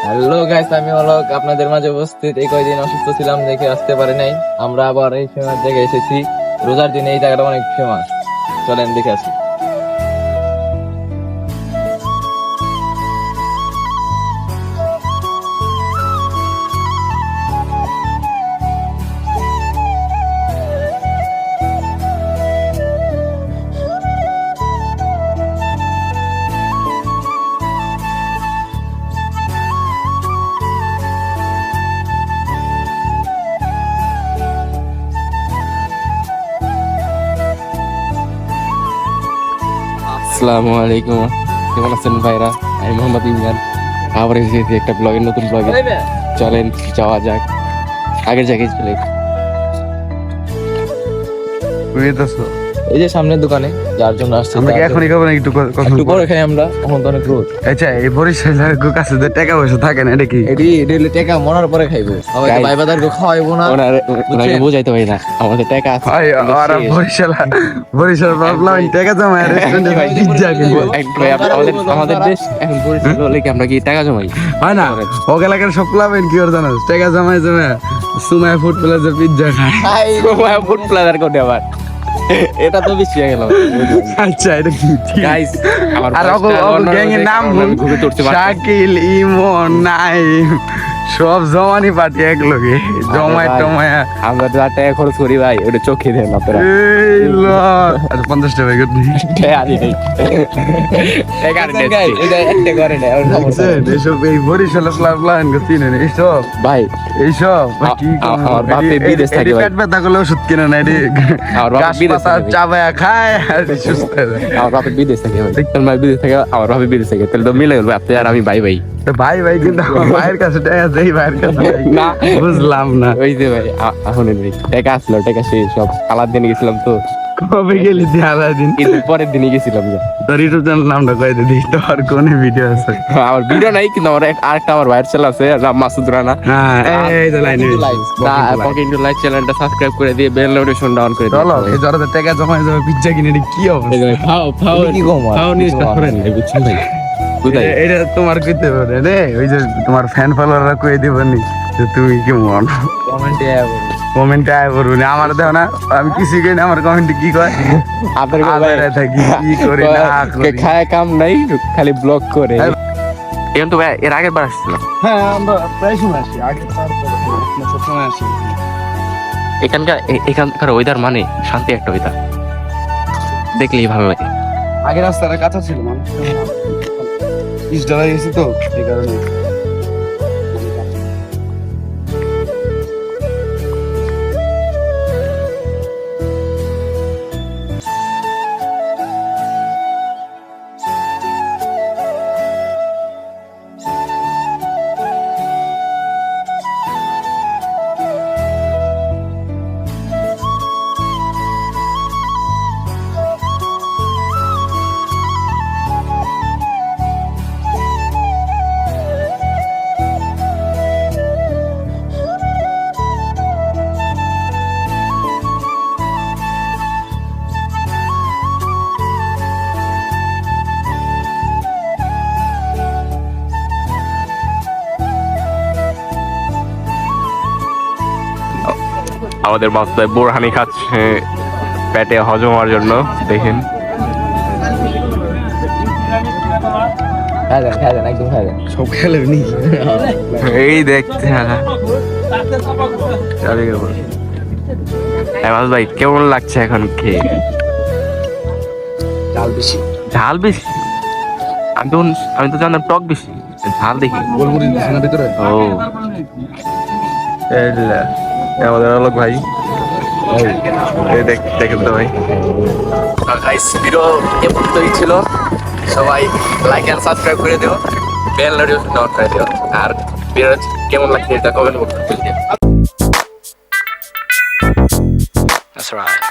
Hello guys, আমি অলোক আপনাদের মাঝে উপস্থিত। এই কয়দিন অসুস্থ ছিলাম দেখে আসতে পারি নাই। আমরা আবার এই ফেমাস জায়গায় এসেছি। রোজার দিনে এই জায়গাটা অনেক ফেমাস, চলেন দেখে আসি। আসসালামু আলাইকুম, কেমন আছেন ভাইরা? আমি মোহাম্মদ ইমরান, আবার এসেছি একটা ব্লগের নতুন ব্লগে। চলেন যাওয়া যাক, আগের জায়গায় চলে। এই যে সামনের দোকানে যার জন্য আসছি, আমরা কি এখনই খাবো না একটু কথা একটু পরে খাই আমরা, এখন তো অনেক রোদ। আচ্ছা, এই বরিশালের কাছে যে টাকা পয়সা থাকে না, এটা কি? এটি ডেলি টাকা মরার পরে খাইবো, সবাই Guys, ভাই বাদারকে খাওয়াইবো না। ওনাকে বোঝাইতে পারি না আমাদের টাকা আছে। ভাই, ওরা বরিশাল ভাবলাম টাকা জমায় রেস্টুরেন্টে পিজ্জা কিনবো। ভাই, আমাদের দেশ এখন পরিস্থিতি হলে কি আমরা কি টাকা জমাই? হয় না, ও এলাকার সব প্লাবেন কি ওর জানোস, টাকা জমায় সুমায় ফুড প্লাজা পিজ্জা খায়। ফুড প্লাজার কোটে আবার এটা তো বেশি হয়ে গেল। আচ্ছা, এটা কি গাইস, আমার আর গ্যাংয়ের নাম ঘুরে তুলতে শাকিল, ইমন, নাইম, সব জমানি পার্টি এক লগে জমায় টমায়। আমরা যা টাকা খরচ করি ভাই, ওটা চোখে দেন আপনারা। এই ল, আচ্ছা 50 টাকা করবি। এইসব এই বরিশাল প্লান চিনেন এইসব ভাই, এইসব কি আমার বাপে বিদেশ থাকে ভাই। পেট ব্যথা করলে ওষুধ কিনে না, এটি আমার বাপে গাছ বিদেশ পাতা থাকে ভাই। চাবায়া খায় আর সুস্থ হয়ে যায়। আমার বাপে বিদেশ থাকে ভাই, তোমার ভাই বিদেশ থাকে, আমার বাপে বিদেশ থাকে, তাহলে তো মিলে গেল আপনি আর আমি ভাই ভাই। তো ভাই ভাই, কিন্তু আমার ভাইয়ের কাছে টাকা আছে, এই ভাইয়ের কাছে নাই। না, বুঝলাম না। ওই যে ভাই এখন টাকা আসলো, টাকা সেই সব কালার দিনে গেছিলাম তো, কবে গেলি তুই আলাদা দিন? কিন্তু পরের দিনই গেছিলাম। তোর ইউটিউব চ্যানেল নামটা কয়ে দিই, তোর কোন ভিডিও আছে? আমার ভিডিও নাই, কিন্তু আমার আরেকটা আমার ভাইয়ের চ্যানেল আছে, রাম মাসুদ রানা। হ্যাঁ, এই তো লাইনে পকেট লাইক চ্যানেলটা সাবস্ক্রাইব করে দিয়ে বেল নোটিফিকেশন ডাউন করে দিন। চলো, এই জরাতে টাকা জমা যাবে, পিজ্জা কিনে এটি কি অবস্থা? কি কম আর? নিউজটা করেন নাই, বুঝছেন ভাই? কোথায়? এটা তোমার কইতে পারে রে, ওই যে তোমার ফ্যান ফলোয়াররা কই দিবনি যে তুমি কি মন কমেন্টে কমেন্টে আয় করবো না। আমার দেখো না, আমি কিছু কই না, আমার কমেন্টে কি কয় আপনার আদারে থাকি কি করি না করি। খায় কাম নাই, খালি ব্লগ করে। এখন তো ভাই এর আগের বার আসছিল। হ্যাঁ, আমরা প্রায় সময় আসি, আগে সব সময় আসি। এখানকার ওয়েদার মানে শান্তি একটা ওয়েদার, দেখলেই ভালো লাগে। আগে রাস্তাটা কাঁচা ছিল, মানুষ পিচ ডলা গেছি তো এই কারণে। আমাদের বাচ্চায় বোরহানি খাচ্ছে পেটে হজম হওয়ার জন্য, দেখেন। খাই দেন একদম খাই দেন। সব খেলে নি এই দেখতে ভাই, কেমন লাগছে এখন খেয়ে? ডাল বেশি, ঝাল বেশি? আমি তো জানতাম টক বেশি, ঝাল দেখি। গোলমরিচ দিছে না ভিতরে। ও, আমাদের আলোক ভাই, দেখেন তো ভাই। ভিডিও এ পর্যন্তই ছিল, সবাই লাইক এন্ড সাবস্ক্রাইব করে দিও, বেল নোটিফিকেশন অন করে দিও, আর ভিডিও কেমন লাগছে এটা কমেন্ট বক্সে লিখে দিও। That's right.